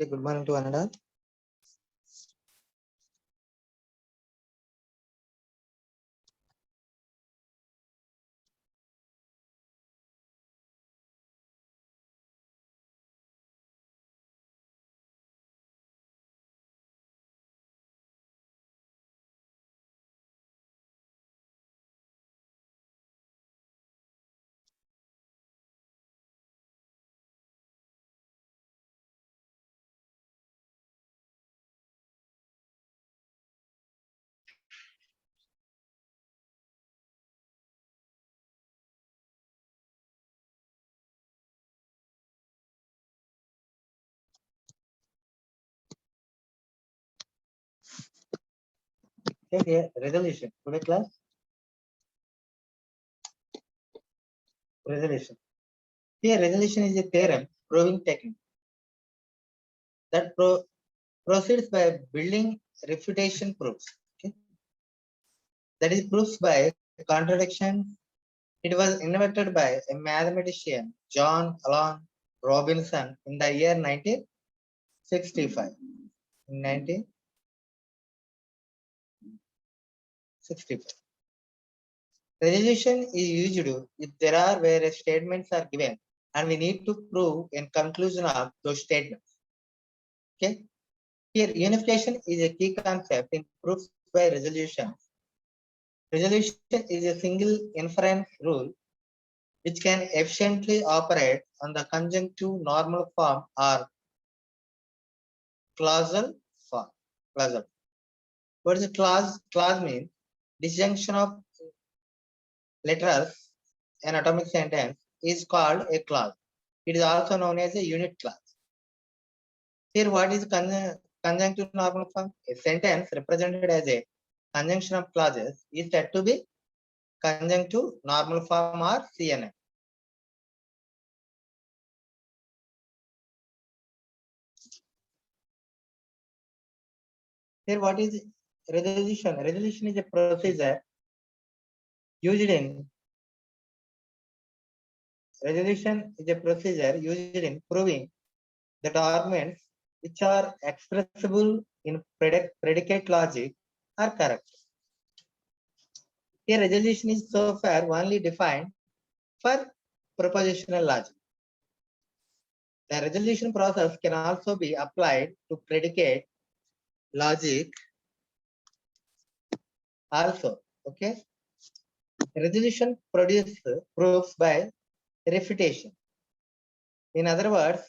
Okay, good morning to one and all. Okay, resolution. Today class, resolution. Here, resolution is a theorem proving technique that proceeds by building refutation proofs. Okay, that is proofs by contradiction. It was invented by a mathematician, John Allen Robinson, in the year 1965. In 1965. Resolution is used if there are various statements are given and we need to prove in conclusion of those statements. Okay. Here, unification is a key concept in proofs by resolution. Resolution is a single inference rule which can efficiently operate on the conjunctive normal form or clausal form. Clausal. What is a clause? Clause means disjunction of letters in atomic sentence is called a clause. It is also known as a unit clause. Here, what is conjunctive normal form? A sentence represented as a conjunction of clauses is said to be conjunctive normal form or CNF. Here, what is resolution? Resolution is a procedure used in proving that arguments which are expressible in predicate logic are correct. Here, resolution is so far only defined for propositional logic. The resolution process can also be applied to predicate logic also. Okay. Resolution produces proofs by refutation. In other words,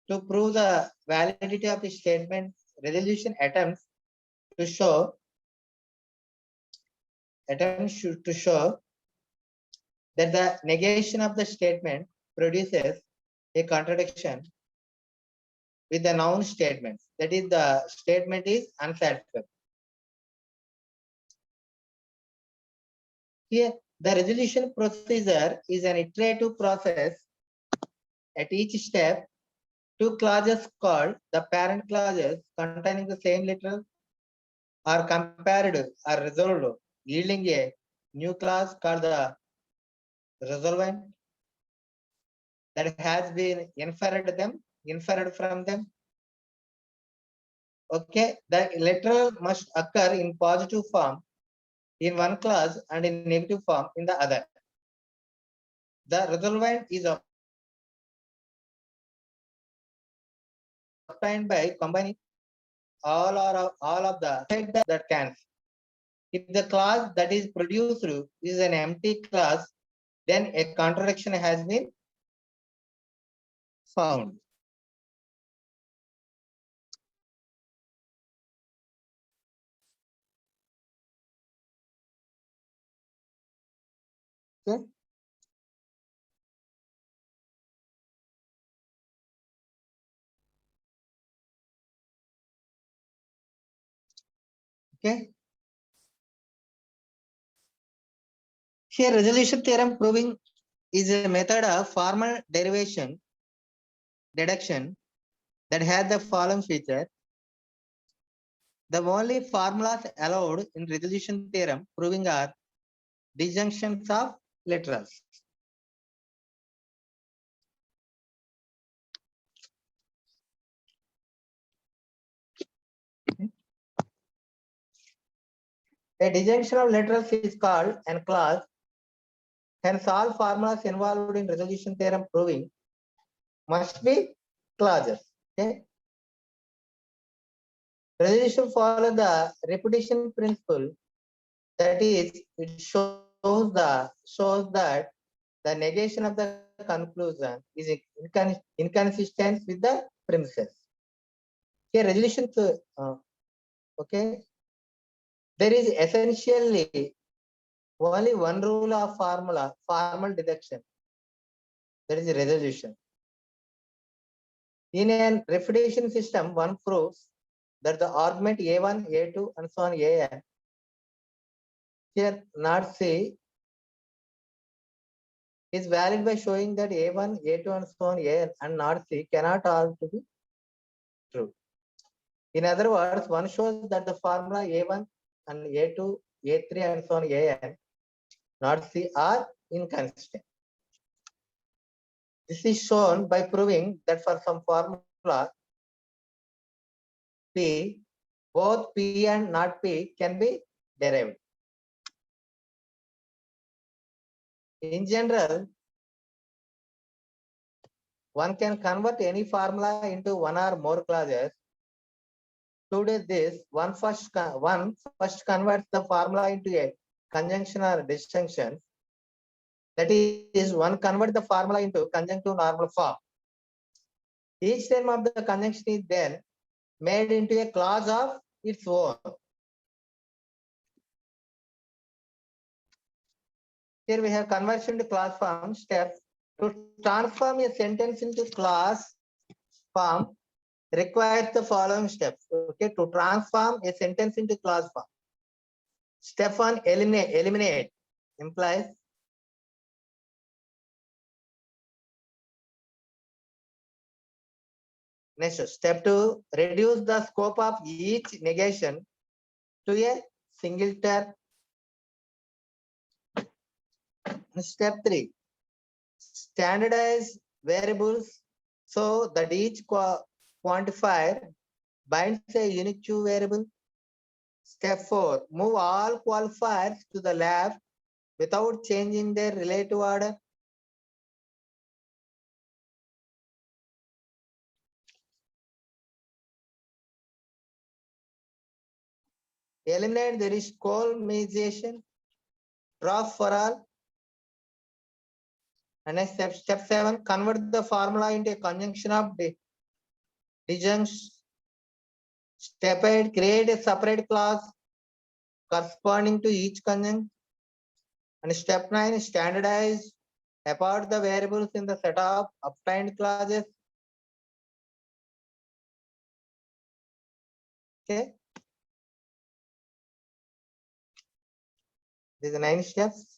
to prove the validity of a statement, resolution attempts to show that the negation of the statement produces a contradiction with the noun statements. That is, the statement is unsatisfactory. Here, the resolution procedure is an iterative process. At each step, two clauses called the parent clauses containing the same letter are compared or resolved, yielding a new clause called the resolvent that has been inferred from them. Okay, the letter must occur in positive form in one clause and in negative form in the other. The resolvent is obtained by combining all of the set that can. If the clause that is produced is an empty clause, then a contradiction has been found. Okay. Okay. Here, resolution theorem proving is a method of formal deduction that has the following feature. The only formulas allowed in resolution theorem proving are disjunctions of letters. A disjunction of literals is called an clause. Hence, all formulas involved in resolution theorem proving must be clauses. Okay. Resolution follow the repetition principle. That is, it shows that the negation of the conclusion is inconsistent with the premises. Here, resolution. Okay. There is essentially only one rule of formula, formal deduction. That is resolution. In a refutation system, one proves that the argument A1, A2, and so on AN here not C is valid by showing that A1, A2, and so on AN and not C cannot all to be true. In other words, one shows that the formula A1 and A2, A3, and so on AN not C are inconsistent. This is shown by proving that for some formula P, both P and not P can be derived. In general, one can convert any formula into one or more clauses. To do this, one first converts the formula into a conjunction or disjunction. That is, one converts the formula into conjunctive normal form. Each term of the conjunction is then made into a clause of its own. Here we have conversion to clause form steps. To transform a sentence into clause form requires the following steps. Okay, to transform a sentence into clause form. Step 1, eliminate implies next. Step 2, reduce the scope of each negation to a single term. Step 3, standardize variables so that each quantifier binds a unique to variable. Step 4, move all qualifiers to the left without changing their relative order. Eliminate the risk columnization, drop for all. And next step 7, convert the formula into a conjunction of disjunctions. Step 8, create a separate clause corresponding to each conjunction. And step 9, standardize apart the variables in the set of obtained clauses. Okay. These are 9 steps.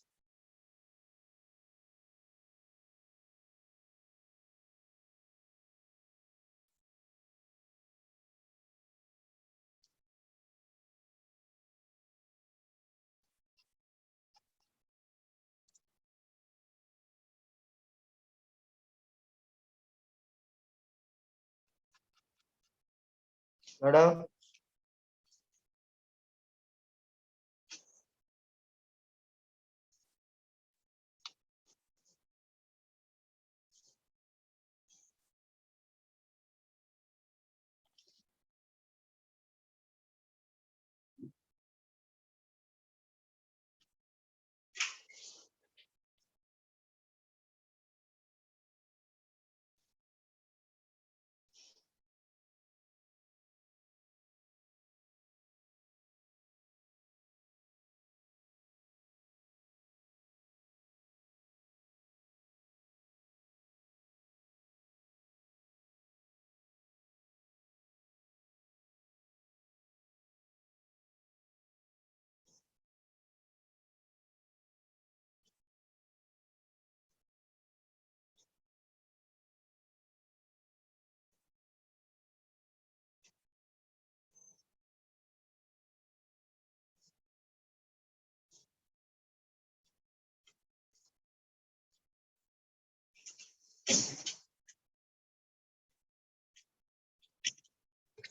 Madam.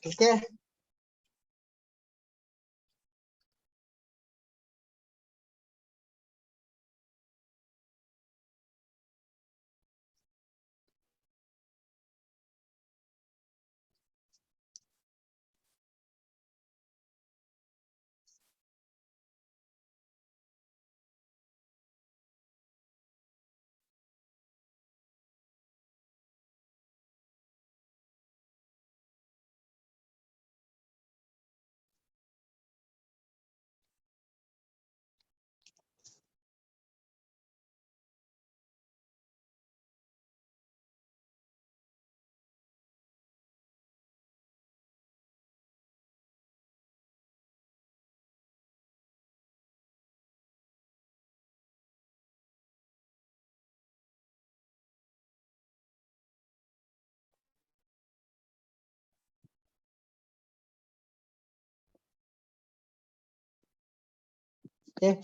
Okay. Okay.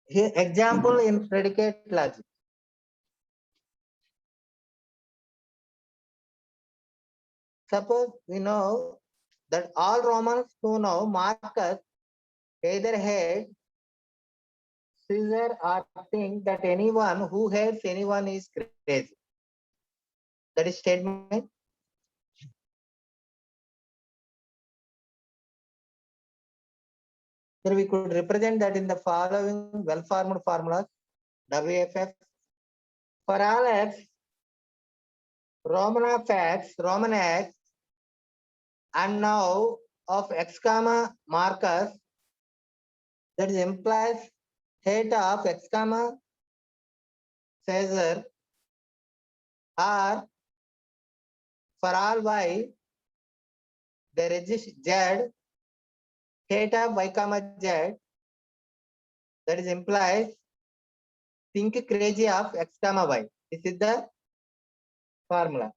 Here, example in predicate logic. Suppose we know that all Romans who know Marcus either hate, Caesar, or think that anyone who hates anyone is crazy. That is statement. Here we could represent that in the following well-formed formulas. WFF. For all x, Roman of x, Roman x, and now of x comma Marcus, that implies hate of x comma Caesar, or for all y, there exists z, hate of y comma z, that is implies think crazy of x comma y. This is the formula.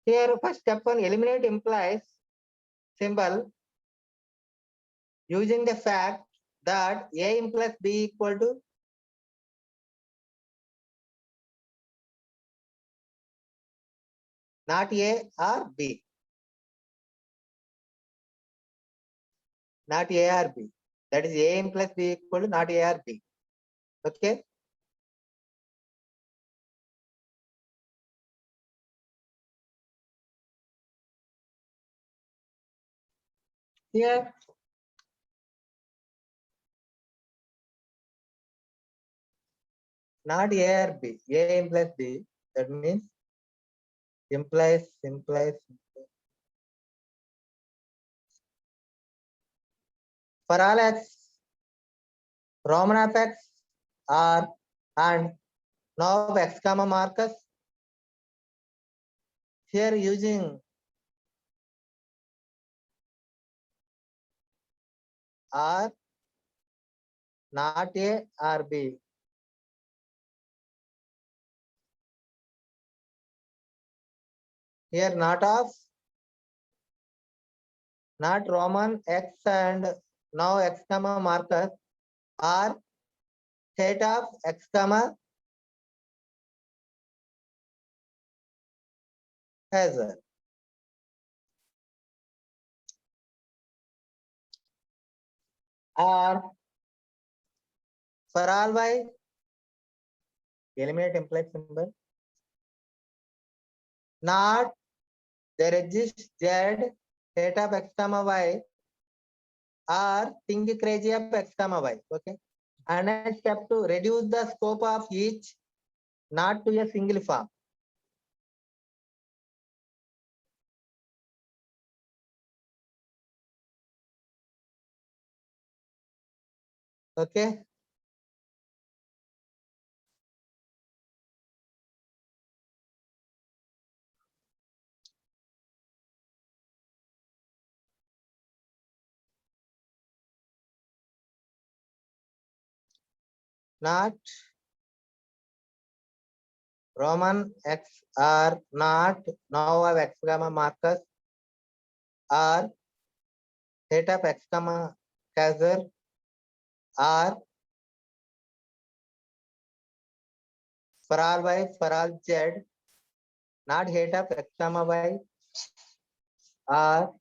Here, first step one, eliminate implies symbol using the fact that A implies B equal to not A or B. Not A or B. That is A implies B equal to not A or B. Okay. Here, not A or B. A implies B. That means implies. For all x, Roman of x are and now x comma Marcus. Here using R, not A or B. Here not of, not Roman x and now x comma Marcus are theta of x comma Caesar. Or for all y, eliminate implied symbol. Not there exists z theta of x comma y or think crazy of x comma y. Okay. And then step 2, reduce the scope of each not to a single form. Okay. Not Roman x or not now of x comma Marcus or theta of x comma Caesar or for all y, for all z, not hate of x comma y or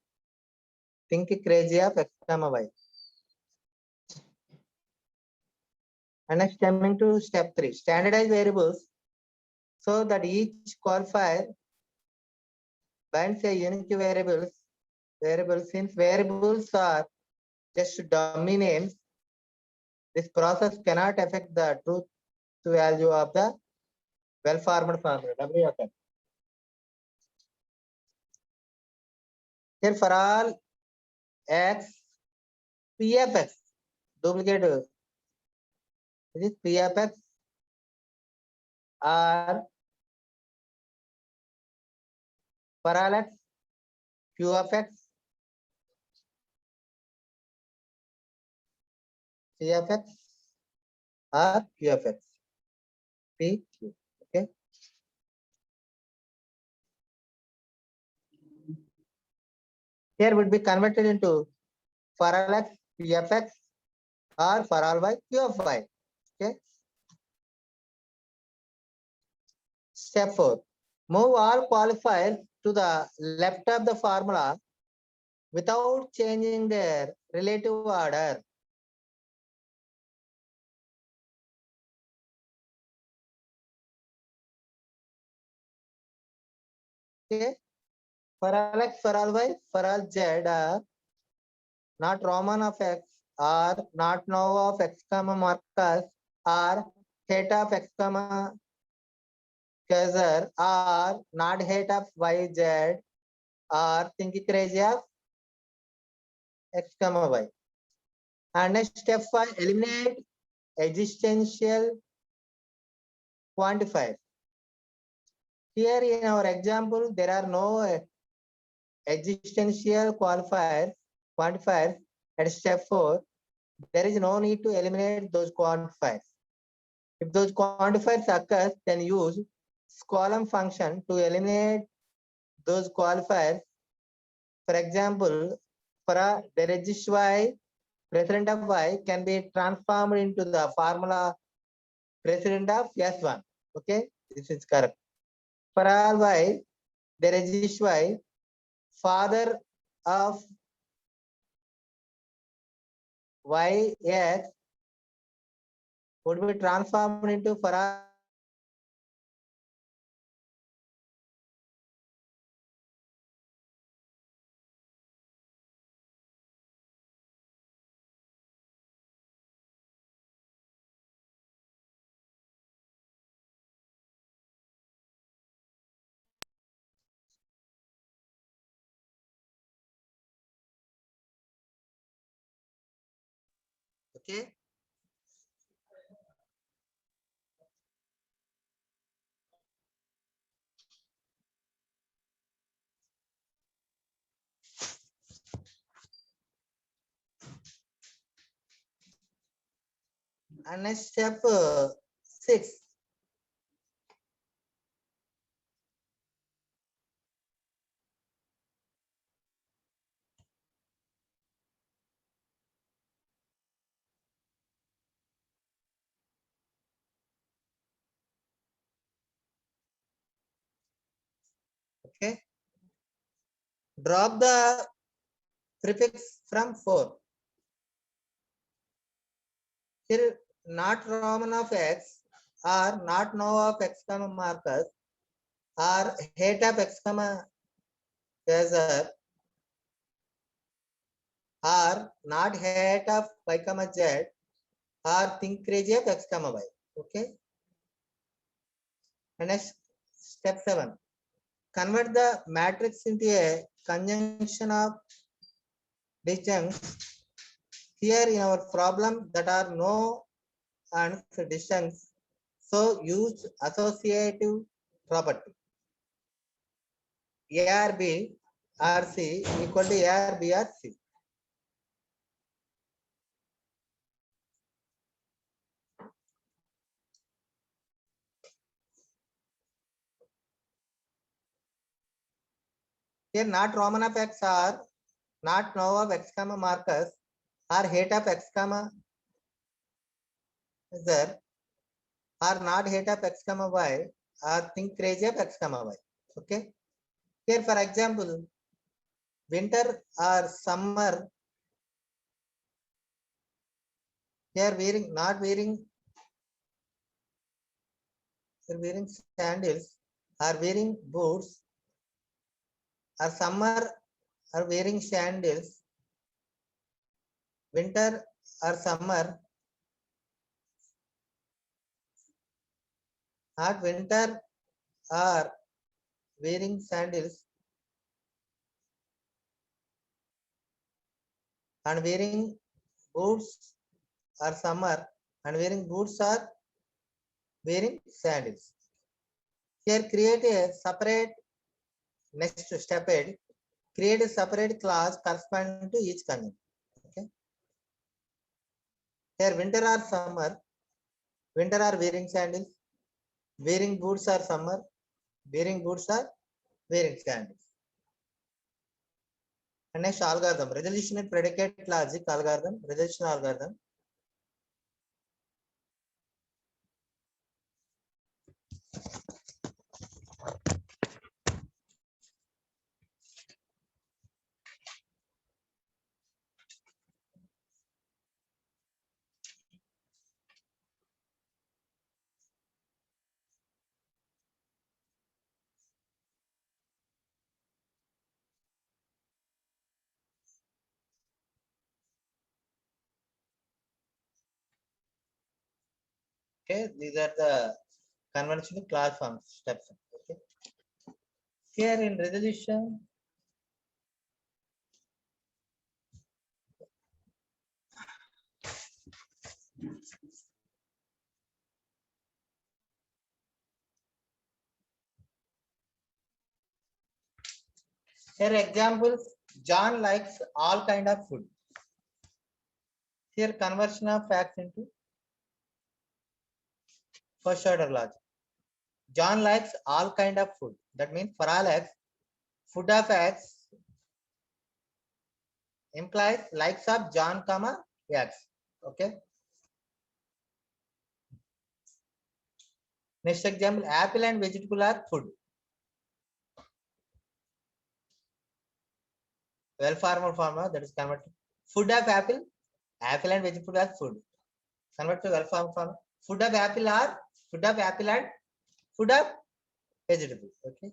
think crazy of x comma y. And next coming to step 3, standardize variables so that each qualifier binds a unique variable. Since variables are just dummy names, this process cannot affect the truth value of the well-formed formula. WFM. Here for all x, P of x, duplicate, this is P of x or for all x, Q of x. P of X or Q of X. P, Q. Okay. Here would be converted into for all X, P of X or for all Y, Q of Y. Okay. Step 4. Move all qualifiers to the left of the formula without changing their relative order. Okay. For all X, for all Y, for all Z are not Roman of X or not Nova of X comma Marcus or theta of X comma Kaiser or not height of YZ or think crazy of X comma Y. And next step 5, eliminate existential quantifiers. Here in our example, there are no existential quantifiers at step 4. There is no need to eliminate those quantifiers. If those quantifiers occur, then use column function to eliminate those qualifiers. For example, for the regist Y, president of Y can be transformed into the formula president of S1. Okay, this is correct. For all Y, the regist Y, father of YX would be transformed into for all okay. And next step 6. Okay. Drop the prefix from 4. Here not Roman of X or not Nova of X comma Marcus or height of X comma Caesar or not height of Y comma Z or think crazy of X comma Y. Okay. And next step 7. Convert the matrix into a conjunction of disjuncts. Here in our problem that are no and disjuncts, so use associative property. ARB RC equal to ARB RC. Here not Roman of X or not Nova of X comma Marcus or height of X comma Z or not height of X comma Y or think crazy of X comma Y. Okay. Here for example, winter or summer, here wearing not wearing sandals or wearing boots or summer or wearing sandals, winter or summer, not winter or wearing sandals and wearing boots or summer and wearing boots or wearing sandals. Here create a separate next step 8. Create a separate class corresponding to each conjunction. Okay. Here winter or summer, winter are wearing sandals, wearing boots are summer, wearing boots are wearing sandals. And next algorithm, resolution and predicate logic algorithm, resolution algorithm. Okay, these are the conventional class forms steps. Okay, here in resolution, here examples, John likes all kind of food. Here conversion of facts into first order logic. John likes all kind of food. That means for all x, food of x implies likes of John, comma x. Okay. Next example, apple and vegetable are food. Well formal formula that is converted. Food of apple, apple and vegetable are food. Convert to well formal formula. Food of apple are food of apple and food of vegetable. Okay.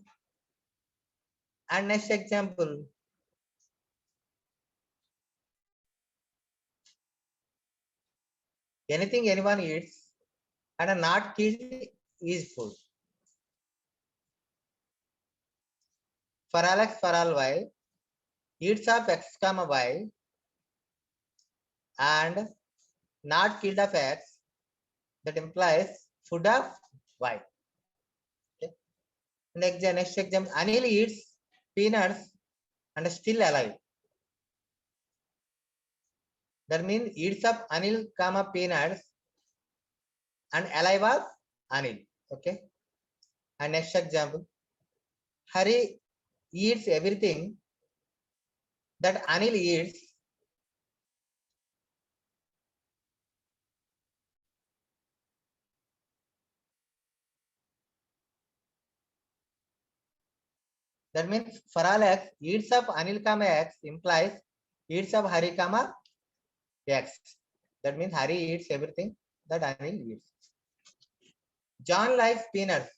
And next example, anything anyone eats and are not killed is food. For all x, for all y, eats of x comma y and not killed of x, that implies food of y. Okay. Next example, Anil eats peanuts and still alive. That means eats of Anil comma peanuts and alive of Anil. Okay. And next example, Hari eats everything that Anil eats. That means for all x, eats of Anil comma x implies eats of Hari comma x. That means Hari eats everything that Anil eats. John likes peanuts.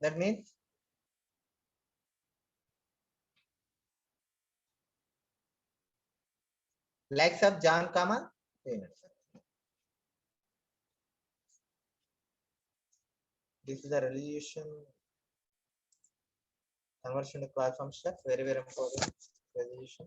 That means likes of John comma peanuts. This is the resolution conversion to class form steps. Very important resolution.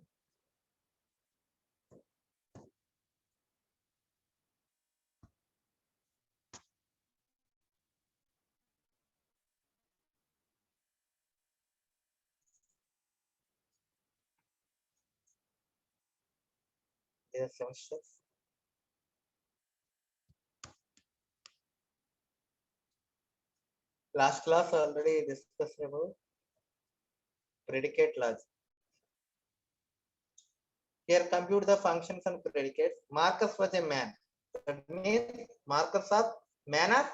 These are 7 steps. Last class already discussed about predicate logic. Here compute the functions and predicates. Marcus was a man. That means Marcus of man of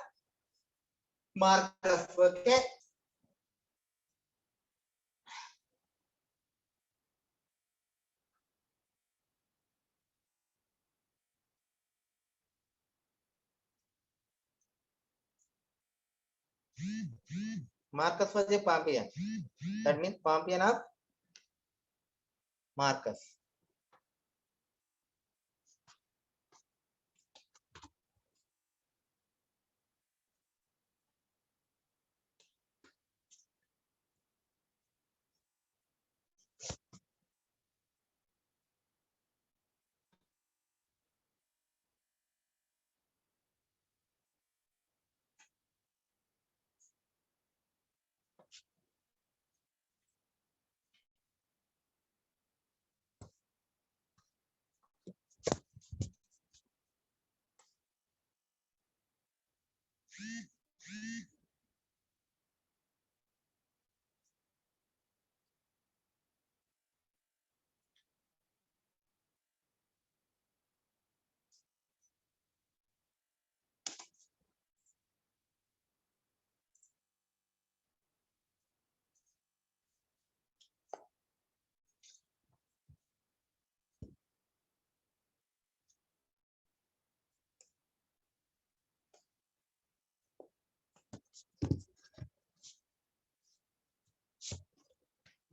Marcus. Okay. Marcus was a Pompeian. That means Pompeian of Marcus.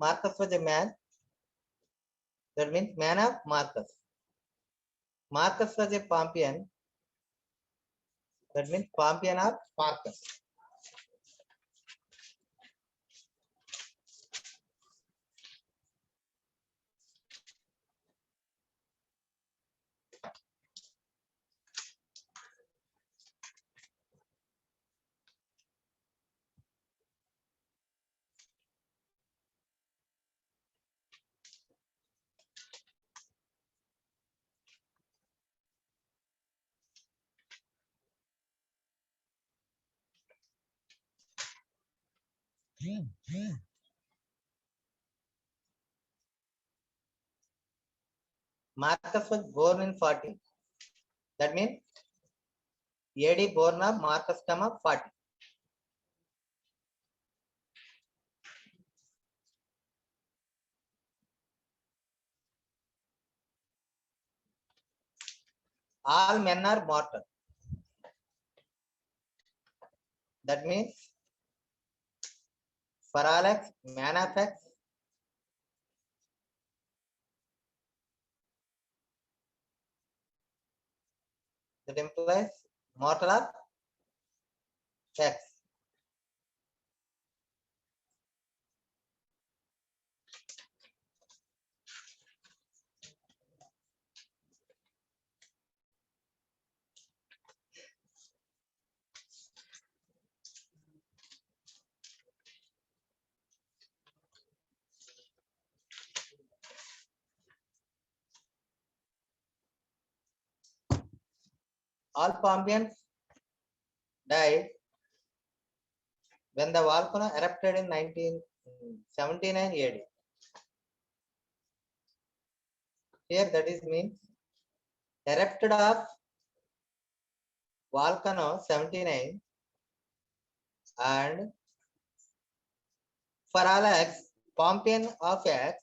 Marcus was a man. That means man of Marcus. Marcus was a Pompeian. That means Pompeian of Marcus. Marcus was born in 40. That means AD born of Marcus comma 40. All men are mortal. That means for all X, man of X, that implies mortal of X. All Pompeians died when the volcano erupted in 1979 AD. Here that is means erupted of volcano 79 and for all X, Pompeian of X,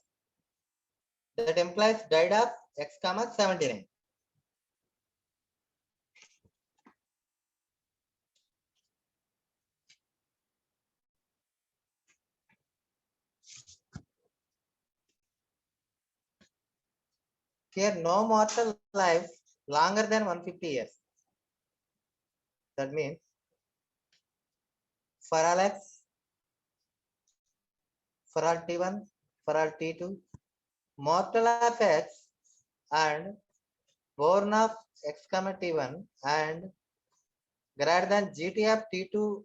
that implies died of X comma 79. Here no mortal lives longer than 150 years. That means for all X, for all T1, for all T2, mortal of X and born of X comma T1 and greater than GT of T2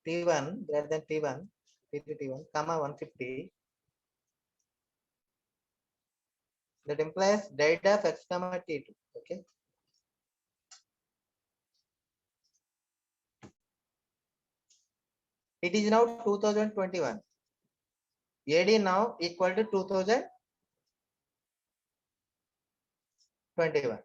T1 greater than T1 T2 T1 comma 150, that implies died of X comma T2. Okay. It is now 2021. AD now equal to 2021.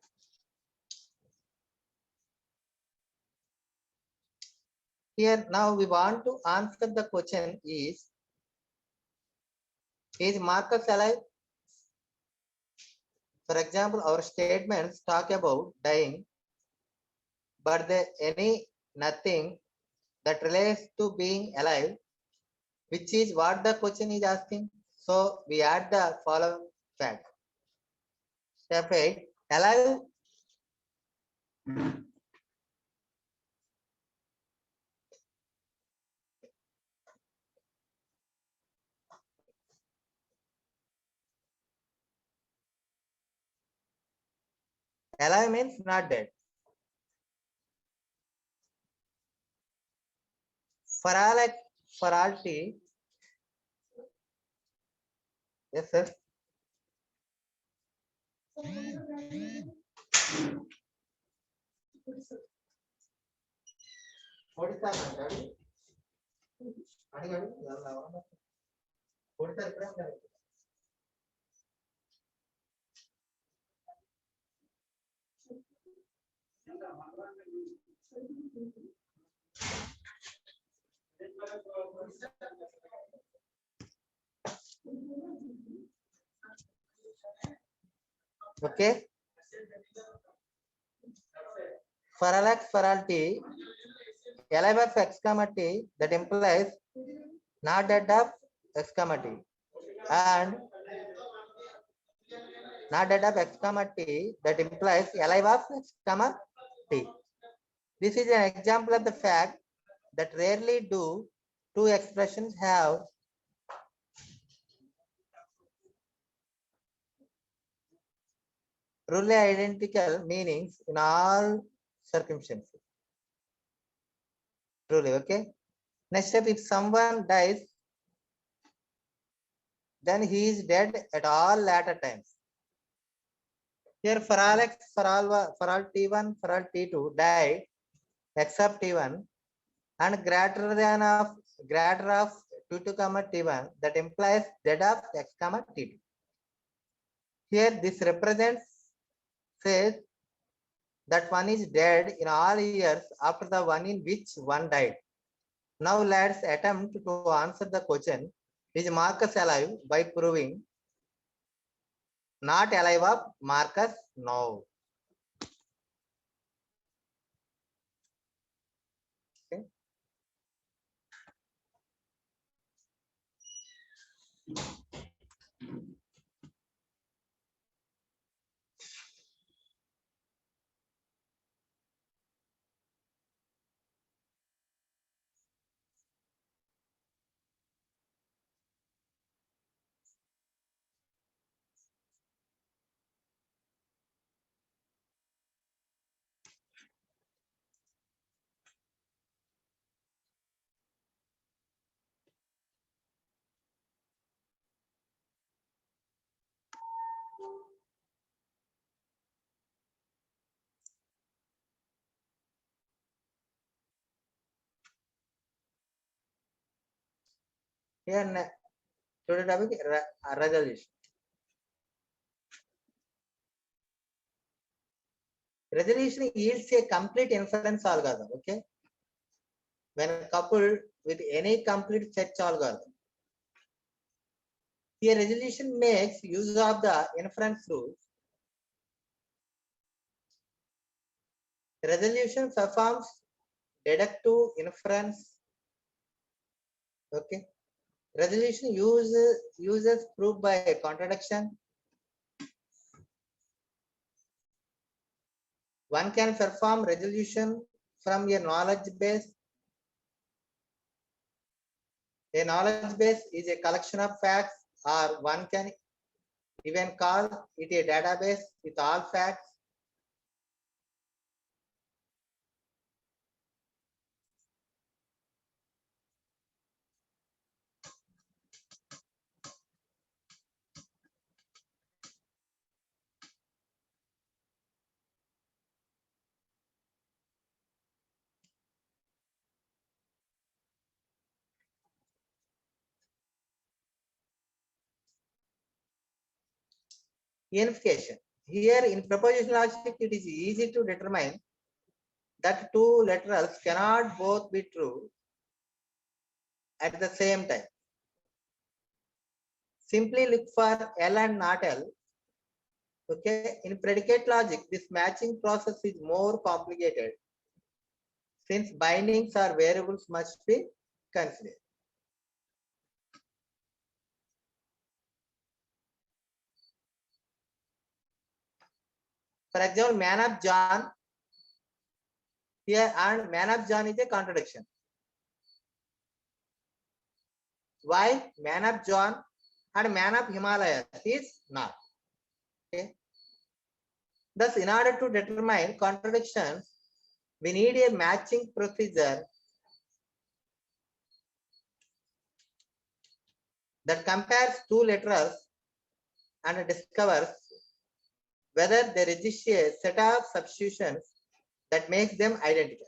Here now we want to answer the question is Marcus alive? For example, our statements talk about dying, but there any nothing that relates to being alive, which is what the question is asking. So we add the following fact. Step 8, alive. Alive means not dead. For all T, yes sir. Okay. For all X, for all T, alive of x comma t, that implies not dead of x comma t, and not dead of x comma t, that implies alive of x comma t. This is an example of the fact that rarely do two expressions have truly identical meanings in all circumstances. Truly, okay? Next step, if someone dies, then he is dead at all later times. Here for all x, for all t1, for all t2 died except t1 and greater of t2 comma t1, that implies dead of x comma t2. Here this represents says that one is dead in all years after the one in which one died. Now let's attempt to answer the question, is Marcus alive, by proving not alive of Marcus now. Okay. Here today topic resolution. Resolution yields a complete inference algorithm. Okay, when coupled with any complete search algorithm. Here resolution makes use of the inference rules. Resolution performs deductive inference. Okay. Resolution uses proof by contradiction. One can perform resolution from a knowledge base. A knowledge base is a collection of facts, or one can even call it a database with all facts. Unification. Here in propositional logic, it is easy to determine that two literals cannot both be true at the same time. Simply look for L and not L. Okay, in predicate logic, this matching process is more complicated since bindings or variables must be considered. For example, man of John here, and man of John is a contradiction. Why man of John and man of Himalayas is not? Okay. Thus, in order to determine contradictions, we need a matching procedure that compares two literals and discovers whether there exists a set of substitutions that makes them identical.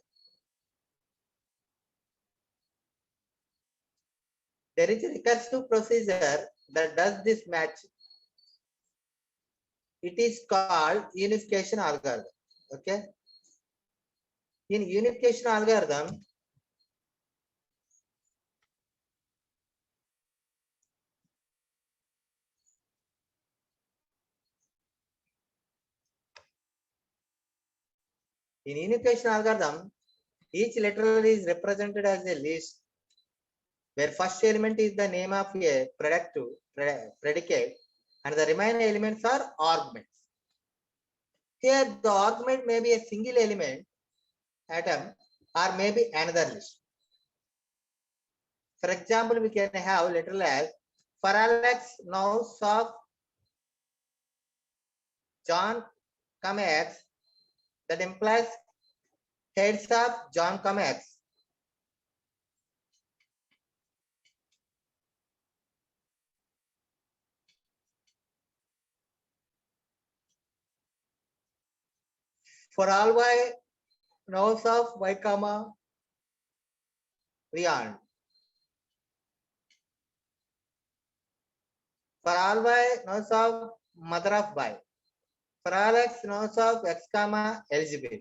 There is a recursive procedure that does this match. It is called unification algorithm. Okay. In unification algorithm, Each literal is represented as a list where first element is the name of a predicate and the remaining elements are arguments. Here the argument may be a single element atom or maybe another list. For example, we can have literal as for Alex now of John, X, that implies heads of John, X. For all y knows of y comma beyond. For all y knows of mother of y. For all x knows of x comma eligible.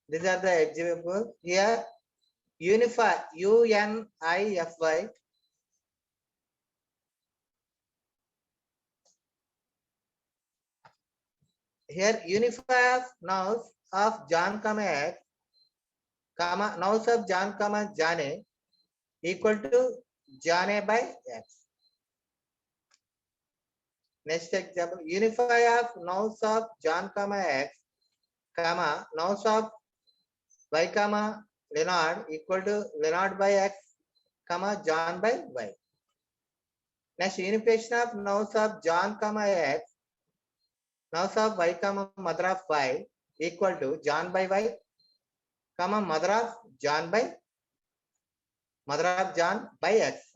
These are the examples. Here unify UNIFY. Here unify of nouns of John comma x comma nouns of John comma Jane equal to Jane by x. Next example, unify of nouns of John comma x comma nouns of y comma Leonard equal to Leonard by x comma John by y. Next, unification of nouns of John comma x nouns of y comma mother of y equal to John by y comma mother of John by x.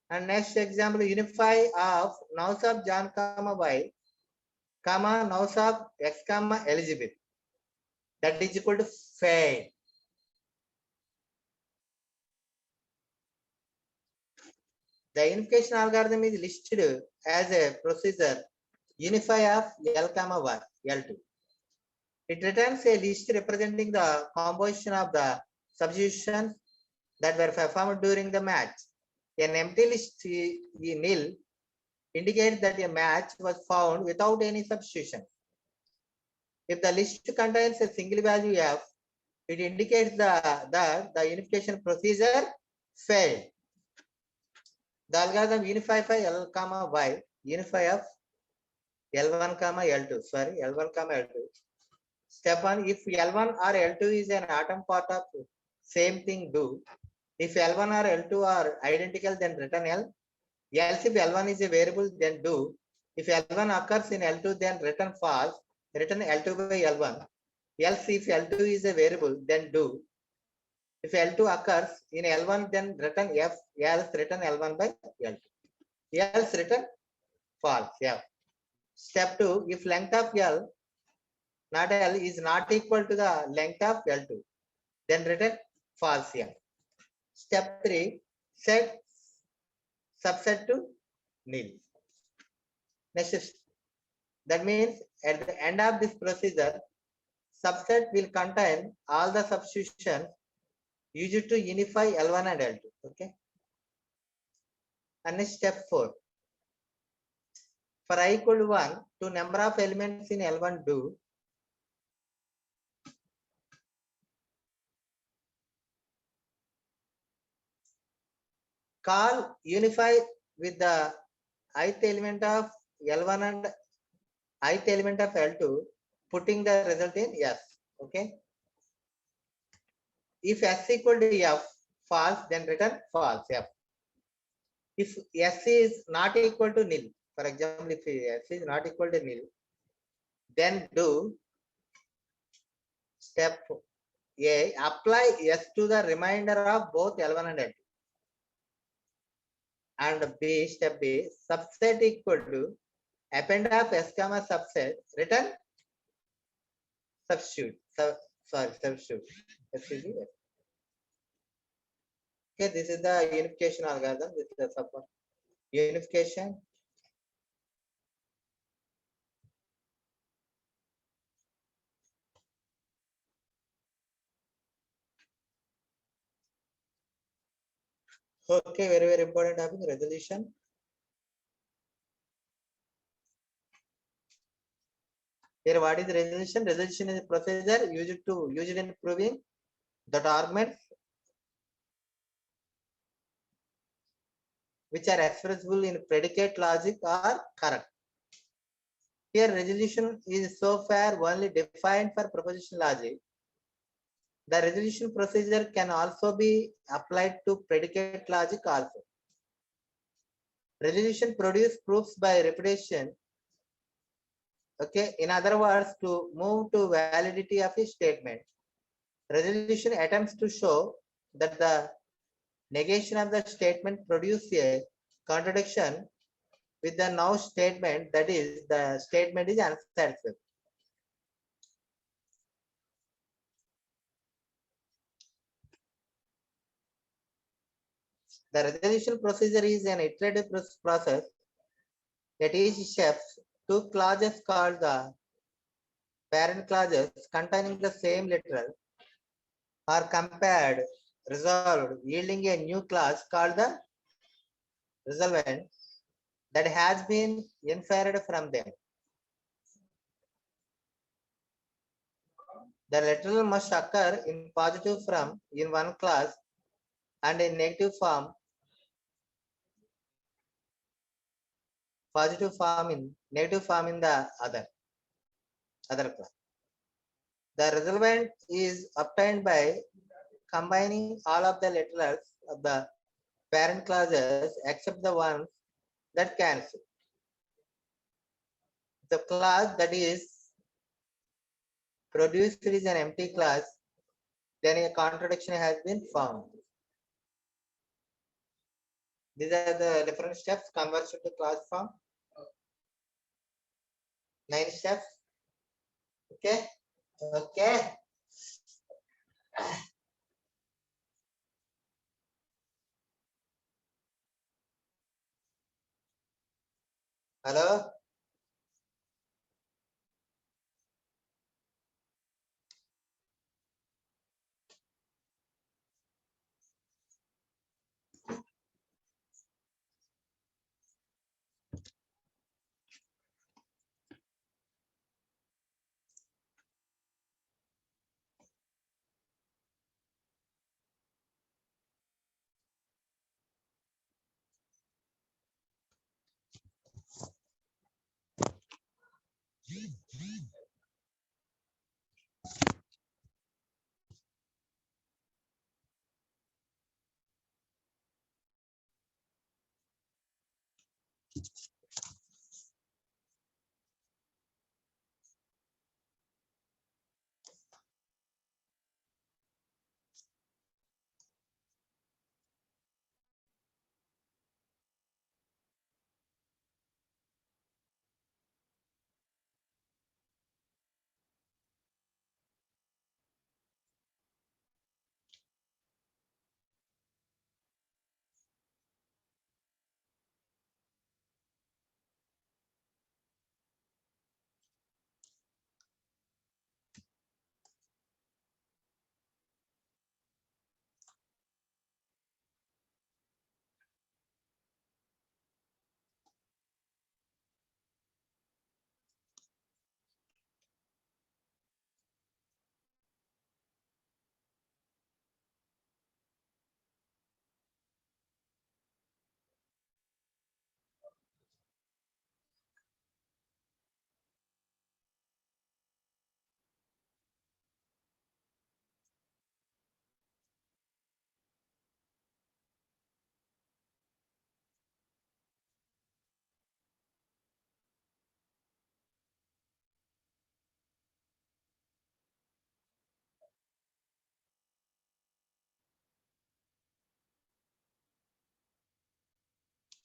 And next example, unify of nouns of John comma y comma nouns of x comma eligible, that is equal to fail. The unification algorithm is listed as a procedure unify of L comma y, L2. It returns a list representing the composition of the substitutions that were performed during the match. An empty list nil indicates that a match was found without any substitution. If the list contains a single value f, it indicates that the unification procedure failed. The algorithm unify by L comma y, unify of L1 comma L2, L1 comma L2. Step 1, if L1 or L2 is an atom part of same thing, do. If L1 or L2 are identical, then return L. Else if L1 is a variable, then do. If L1 occurs in L2, then return false, return L2 by L1. Else if L2 is a variable, then do. If L2 occurs in L1, then return F, else return L1 by L2. Else return false, F. Step 2, if length of L, not L, is not equal to the length of L2, then return false, F. Step 3, set subset to nil. Next, that means at the end of this procedure, subset will contain all the substitutions used to unify L1 and L2. Okay. And next, step 4. For I equal to 1, to number of elements in L1 do. Call unify with the ith element of L1 and ith element of L2, putting the result in S. Okay. If S equal to F, false, then return false, F. If S is not equal to nil, for example, if S is not equal to nil, then do step A, apply S to the remainder of both L1 and L2. And B, step B, subset equal to append of S comma subset, return substitute. Substitute. Okay, this is the unification algorithm. This is the support. Unification. Okay, very, very important topic, resolution. Here, what is resolution? Resolution is a procedure used in proving that arguments which are expressible in predicate logic are correct. Here, resolution is so far only defined for proposition logic. The resolution procedure can also be applied to predicate logic also. Resolution produce proofs by repetition. Okay, in other words, to move to validity of a statement. Resolution attempts to show that the negation of the statement produces a contradiction with the now statement, that is, the statement is unsatisfactory. The resolution procedure is an iterative process. At each step, two clauses called the parent clauses containing the same literal are compared, resolved, yielding a new clause called the resolvent that has been inferred from them. The literal must occur in positive form in one clause and in negative form, the other clause. The resolvent is obtained by combining all of the literals of the parent clauses except the ones that cancel. The clause that is produced is an empty clause, then a contradiction has been found. These are the different steps: conversion to clause form. 9 steps. Okay. Okay. Hello.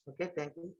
Okay. Thank you.